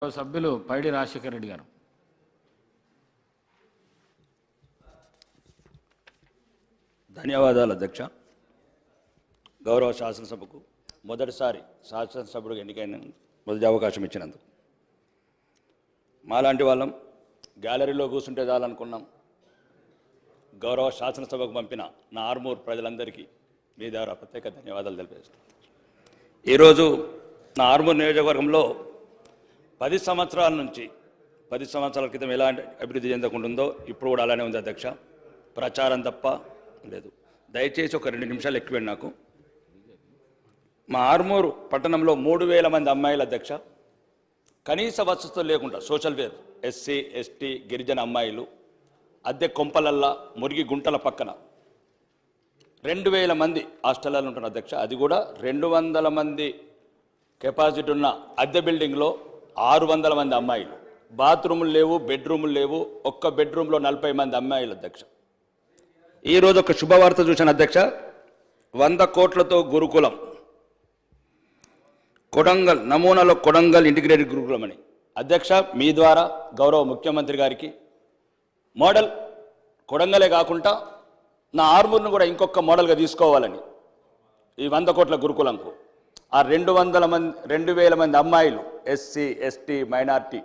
సభ్యులు పైడి రాజశేఖర రెడ్డి గారు. ధన్యవాదాలు అధ్యక్ష. గౌరవ శాసనసభకు మొదటిసారి శాసనసభ్యుడిగా ఎన్నికైన మొదటి అవకాశం ఇచ్చినందుకు మాలాంటి వాళ్ళం గ్యాలరీలో కూర్చుంటే చాలనుకున్నాం. గౌరవ శాసనసభకు పంపిన నా ఆర్మూర్ ప్రజలందరికీ మీ ద్వారా ప్రత్యేక ధన్యవాదాలు తెలియజేస్తున్నాను. ఈరోజు నా ఆర్మూర్ నియోజకవర్గంలో 10 సంవత్సరాల క్రితం ఎలాంటి అభివృద్ధి చెందకుంటుందో ఇప్పుడు కూడా అలానే ఉంది అధ్యక్ష. ప్రచారం తప్ప లేదు. దయచేసి ఒక 2 నిమిషాలు ఎక్కువ నాకు. మా ఆర్మూరు పట్టణంలో 3000 మంది అమ్మాయిల అధ్యక్ష కనీస వసతులు లేకుండా సోషల్ వేర్ ఎస్సీ ఎస్టీ గిరిజన అమ్మాయిలు అద్దె కొంపలల్లా మురిగి గుంటల పక్కన 2000 మంది హాస్టల్లో ఉంటున్నారు అధ్యక్ష. అది కూడా 200 మంది కెపాసిటీ ఉన్న అద్దె బిల్డింగ్లో 600 మంది అమ్మాయిలు. బాత్రూములు లేవు, బెడ్రూములు లేవు. ఒక్క బెడ్రూమ్లో 40 మంది అమ్మాయిలు అధ్యక్ష. ఈరోజు ఒక శుభవార్త చూశాను అధ్యక్ష. 100 కోట్లతో గురుకులం కొడంగల్ నమూనాలో కొడంగల్ ఇంటిగ్రేటెడ్ గురుకులం అని అధ్యక్ష మీ ద్వారా గౌరవ ముఖ్యమంత్రి గారికి మోడల్ కొడంగలే కాకుండా నా ఆర్మూర్ను కూడా ఇంకొక మోడల్గా తీసుకోవాలని ఈ 100 కోట్ల గురుకులంకు ఆ 200 మంది అమ్మాయిలు ఎస్సీ ఎస్టీ మైనార్టీ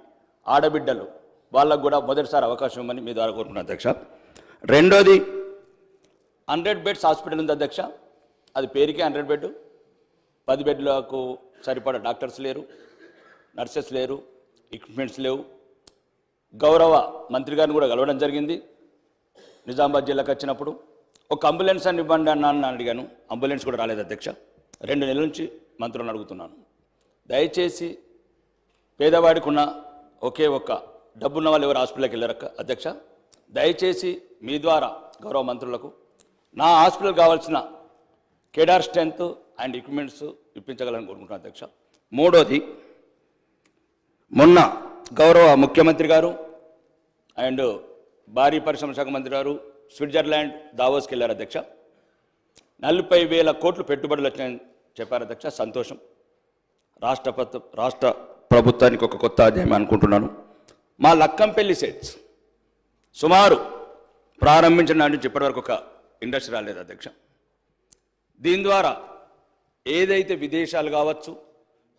ఆడబిడ్డలు వాళ్ళకు కూడా మొదటిసారి అవకాశం ఇవ్వమని మీ ద్వారా కోరుకున్నాను అధ్యక్ష. రెండోది 100 బెడ్స్ హాస్పిటల్ ఉంది అధ్యక్ష. అది పేరుకే 100 బెడ్. 10 బెడ్లకు సరిపడా డాక్టర్స్ లేరు, నర్సెస్ లేరు, ఎక్విప్మెంట్స్ లేవు. గౌరవ మంత్రి గారిని కూడా కలవడం జరిగింది. నిజామాబాద్ జిల్లాకు వచ్చినప్పుడు ఒక అంబులెన్స్ అని ఇవ్వండి అన్న అడిగాను. అంబులెన్స్ కూడా రాలేదు అధ్యక్ష. 2 నెలల నుంచి మంత్రులను అడుగుతున్నాను. దయచేసి పేదవాడికి ఉన్న ఒకే ఒక్క డబ్బున్న వాళ్ళు ఎవరు హాస్పిటల్కి వెళ్ళారక్క అధ్యక్ష. దయచేసి మీ ద్వారా గౌరవ మంత్రులకు నా హాస్పిటల్ కావాల్సిన కేడార్ స్ట్రెంత్ అండ్ ఎక్విప్మెంట్స్ ఇప్పించగలని కోరుకుంటున్నాను అధ్యక్ష. మూడోది, మొన్న గౌరవ ముఖ్యమంత్రి గారు అండ్ భారీ పరిశ్రమ శాఖ మంత్రి గారు స్విట్జర్లాండ్ దావోస్కి వెళ్ళారు అధ్యక్ష. 40,000 కోట్లు పెట్టుబడులు వచ్చాయని చెప్పారు అధ్యక్ష. సంతోషం. రాష్ట్ర ప్రభుత్వానికి ఒక కొత్త అధ్యాయం అనుకుంటున్నాను. మా లక్కంపల్లి సెట్స్ సుమారు ప్రారంభించిన నాటి నుంచి ఇప్పటివరకు ఒక ఇండస్ట్రీ రాలేదు అధ్యక్ష. దీని ద్వారా ఏదైతే విదేశాలు కావచ్చు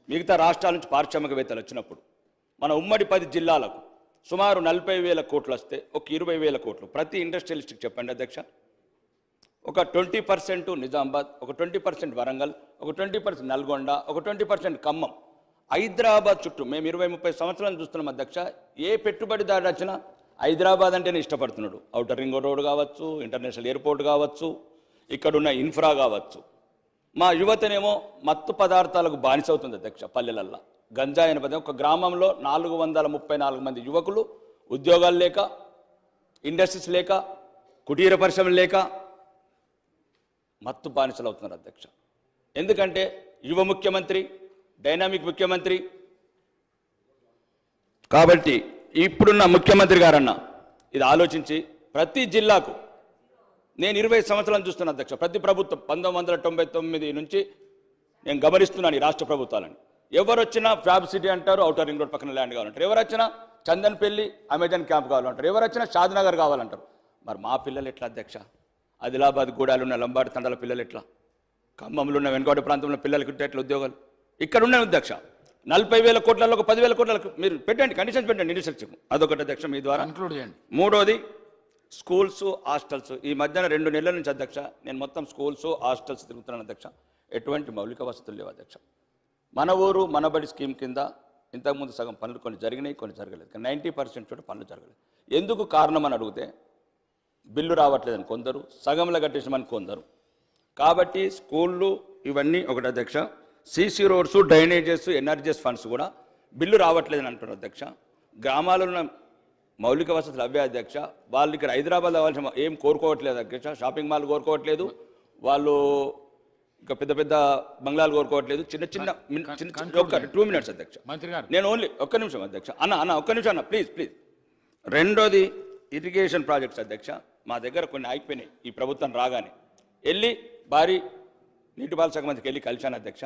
మిగతా రాష్ట్రాల నుంచి పారిశ్రామికవేత్తలు వచ్చినప్పుడు మన ఉమ్మడి 10 జిల్లాలకు సుమారు 40,000 కోట్లు వస్తే ఒక 20,000 కోట్లు ప్రతి ఇండస్ట్రియలిస్ట్కి చెప్పండి అధ్యక్ష. ఒక 20% నిజామాబాద్, ఒక 20% వరంగల్, ఒక 20% నల్గొండ, ఒక 20% ఖమ్మం. హైదరాబాద్ చుట్టూ మేము 20-30 సంవత్సరాలు చూస్తున్నాం అధ్యక్ష. ఏ పెట్టుబడిదారు వచ్చినా హైదరాబాద్ అంటేనే ఇష్టపడుతున్నాడు. ఔటర్ రింగ్ రోడ్ కావచ్చు, ఇంటర్నేషనల్ ఎయిర్పోర్ట్ కావచ్చు, ఇక్కడున్న ఇన్ఫ్రా కావచ్చు. మా యువతనేమో మత్తు పదార్థాలకు బానిసవుతుంది అధ్యక్ష. పల్లెలల్లో గంజాయి అనే పదం. ఒక గ్రామంలో 434 మంది యువకులు ఉద్యోగాలు లేక, ఇండస్ట్రీస్ లేక, కుటీర పరిశ్రమలు లేక మత్తు బానిసలు అవుతున్నారు అధ్యక్ష. ఎందుకంటే యువ ముఖ్యమంత్రి, డైనామిక్ ముఖ్యమంత్రి. కాబట్టి ఇప్పుడున్న ముఖ్యమంత్రి గారన్న ఇది ఆలోచించి ప్రతి జిల్లాకు నేను 20 సంవత్సరాలు చూస్తున్నా అధ్యక్ష. ప్రతి ప్రభుత్వం 1999 నుంచి నేను గమనిస్తున్నాను ఈ రాష్ట్ర ప్రభుత్వాలని. ఎవరు వచ్చినా ఫ్యాబ్ సిటీ అంటారు, ఔటర్ రింగ్ రోడ్ పక్కన ల్యాండ్ కావాలంటారు. ఎవరు వచ్చినా చందన్పల్లి అమెజాన్ క్యాంప్ కావాలంటారు. ఎవరు వచ్చినా షాద్నగర్ కావాలంటారు. మరి మా పిల్లలు ఎట్లా అధ్యక్ష? ఆదిలాబాద్ గూడాలు ఉన్న లంబాడి తండాల పిల్లలు ఎట్లా? ఖమ్మంలో ఉన్న వెనుకబడి ప్రాంతంలో పిల్లలకి ఎట్లా ఉద్యోగాలు? ఇక్కడ ఉన్నాయి అధ్యక్ష. 40,000 కోట్లలో ఒక 10,000 కోట్లకు మీరు పెట్టండి, కండిషన్స్ పెట్టండి ఇండస్ట్రీ. అదొకటి అధ్యక్ష మీ ద్వారా. ఇంక్లూడ్ చేయండి. మూడోది స్కూల్స్, హాస్టల్స్. ఈ మధ్యన 2 నెలల నుంచి అధ్యక్ష నేను మొత్తం స్కూల్స్, హాస్టల్స్ తిరుగుతున్నాను అధ్యక్ష. ఎటువంటి మౌలిక వసతులు లేవు అధ్యక్ష. మన ఊరు మనబడి స్కీమ్ కింద ఇంతకుముందు సగం పనులు కొన్ని జరిగినాయి, కొన్ని జరగలేదు. కానీ 90% చోట పనులు జరగలేదు. ఎందుకు కారణం అని అడిగితే బిల్లు రావట్లేదని కొందరు, సగంలో కట్టేసామని కొందరు. కాబట్టి స్కూళ్ళు ఇవన్నీ ఒకటి అధ్యక్ష. CC roads, drainages, NREGS funds కూడా బిల్లు రావట్లేదని అంటున్నారు అధ్యక్ష. గ్రామాల్లో ఉన్న మౌలిక వసతులు అవే అధ్యక్ష. వాళ్ళు ఇక్కడ హైదరాబాద్ కావాల్సిన ఏం కోరుకోవట్లేదు అధ్యక్ష. షాపింగ్ మాల్ కోరుకోవట్లేదు, వాళ్ళు ఇంకా పెద్ద పెద్ద బంగ్లాలు కోరుకోవట్లేదు. చిన్న చిన్న 2 మినిట్స్ అధ్యక్ష. నేను ఓన్లీ ఒక్క నిమిషం అధ్యక్ష. ఒక్క నిమిషం అన్న ప్లీజ్. రెండోది ఇరిగేషన్ ప్రాజెక్ట్స్ అధ్యక్ష. మా దగ్గర కొన్ని ఆగిపోయినాయి. ఈ ప్రభుత్వం రాగానే వెళ్ళి భారీ నీటిపారుదల శాఖ మంత్రికి వెళ్ళి కలిశాను అధ్యక్ష.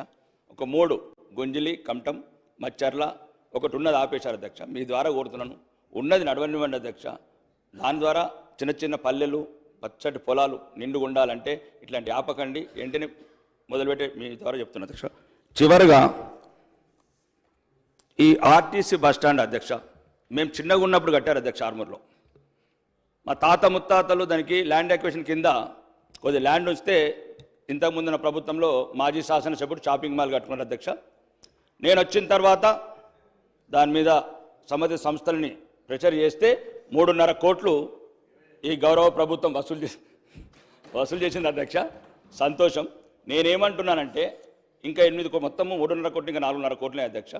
ఒక 3 గుంజిలి, కమటం, మచ్చర్ల, ఒకటి ఉన్నది ఆపేశారు అధ్యక్ష. మీ ద్వారా కోరుతున్నాను, ఉన్నది నడవనివ్వండి అధ్యక్ష. దాని ద్వారా చిన్న చిన్న పల్లెలు పచ్చటి పొలాలు నిండుగా ఉండాలంటే ఇట్లాంటి ఆపకండి, వెంటనే మొదలుపెట్టే మీ ద్వారా చెప్తున్నా అధ్యక్ష. చివరిగా ఈ ఆర్టీసీ బస్టాండ్ అధ్యక్ష, మేము చిన్నగా ఉన్నప్పుడు కట్టారు అధ్యక్ష ఆర్మూర్లో. మా తాత ముత్తాతలు దానికి ల్యాండ్ అక్విజిషన్ కింద కొద్ది ల్యాండ్ ఉంచితే ఇంతకుముందున్న ప్రభుత్వంలో మాజీ శాసనసభ్యుడు షాపింగ్ మాల్ కట్టుకున్నారు అధ్యక్ష. నేను వచ్చిన తర్వాత దాని మీద సంబంధిత సంస్థలని ప్రెషర్ చేస్తే 3.5 కోట్లు ఈ గౌరవ ప్రభుత్వం వసూలు చేసింది అధ్యక్ష. సంతోషం. నేనేమంటున్నానంటే ఇంకా 8 మొత్తము 3.5 కోట్లు, ఇంకా 4.5 కోట్లే అధ్యక్ష.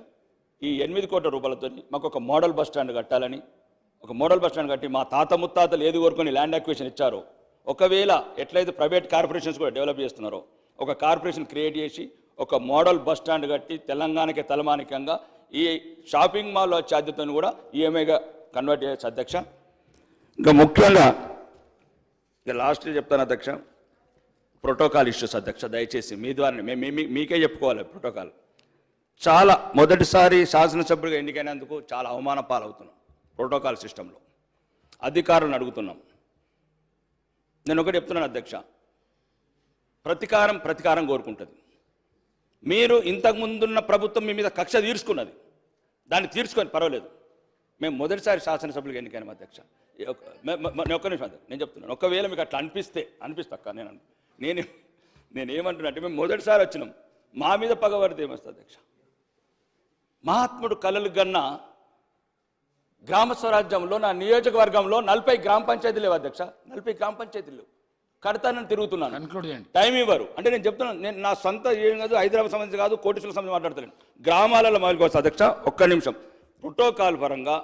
ఈ 8 కోట్ల రూపాయలతో మాకు ఒక మోడల్ బస్ స్టాండ్ కట్టాలని, ఒక మోడల్ బస్ స్టాండ్ కట్టి మా తాత ముత్తాతలు ఏది కోరుకొని ల్యాండ్ అక్విజిషన్ ఇచ్చారో, ఒకవేళ ఎట్లయితే ప్రైవేట్ కార్పొరేషన్స్ కూడా డెవలప్ చేస్తున్నారో ఒక కార్పొరేషన్ క్రియేట్ చేసి ఒక మోడల్ బస్ స్టాండ్ కట్టి తెలంగాణకి తలమానికంగా ఈ షాపింగ్ మాల్ ఛార్జీతో కూడా ఈఎంఐగా కన్వర్ట్ చేయొచ్చు అధ్యక్ష. ఇంకా ముఖ్యంగా ఇక లాస్ట్లో చెప్తాను అధ్యక్ష, ప్రోటోకాల్ ఇష్యూస్ అధ్యక్ష. దయచేసి మీ ద్వారా మీకే చెప్పుకోవాలి ప్రోటోకాల్. చాలా మొదటిసారి శాసనసభ్యుడిగా ఎన్నికైనందుకు చాలా అవమాన పాలవుతున్నాం. ప్రోటోకాల్ సిస్టంలో అధికారులను అడుగుతున్నాం. నేను ఒకటి చెప్తున్నాను అధ్యక్ష, ప్రతీకారం కోరుకుంటుంది. మీరు ఇంతకుముందున్న ప్రభుత్వం మీ మీద కక్ష తీర్చుకున్నది, దాన్ని తీర్చుకొని పర్వాలేదు. మేము మొదటిసారి శాసనసభ్యులుగా ఎన్నికైనాం అధ్యక్ష. ఒక్క నిమిషం అధ్యక్ష, నేను చెప్తున్నాను. ఒకవేళ మీకు అట్లా అనిపిస్తా అక్క, నేనేమంటున్నా అంటే మేము మొదటిసారి వచ్చినాం, మా మీద పగబడితే ఏమొస్తుంది అధ్యక్ష? మహాత్ముడు కలలు గన్న గ్రామ స్వరాజ్యంలో నా నియోజకవర్గంలో 40 గ్రామ పంచాయతీలు లేవు అధ్యక్ష. 40 గ్రామ పంచాయతీలు కడతానని తిరుగుతున్నాను, టైం ఇవ్వరు. అంటే నేను చెప్తున్నాను, నేను నా సొంత ఏం కాదు, హైదరాబాద్ సంబంధించి కాదు, కోటేశ్వర సంబంధించి మాట్లాడతాను. గ్రామాలలో మొదలుకోవచ్చు అధ్యక్ష. ఒక్క నిమిషం. ప్రోటోకాల్ పరంగా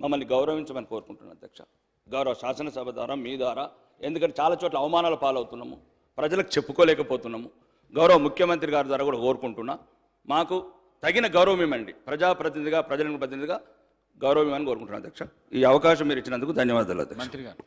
మమ్మల్ని గౌరవించమని కోరుకుంటున్నాను అధ్యక్ష, గౌరవ శాసనసభ ద్వారా మీ ద్వారా. ఎందుకంటే చాలా చోట్ల అవమానాల పాలవుతున్నాము, ప్రజలకు చెప్పుకోలేకపోతున్నాము. గౌరవ ముఖ్యమంత్రి గారి ద్వారా కూడా కోరుకుంటున్నా, మాకు తగిన గౌరవం ఇవ్వండి. ప్రజాప్రతినిధిగా, ప్రజలకు ప్రతినిధిగా గౌరవం ఇవ్వమని కోరుకుంటున్నాను అధ్యక్ష. ఈ అవకాశం మీరు ఇచ్చినందుకు ధన్యవాదాలు అధ్యక్ష. మంత్రి గారు.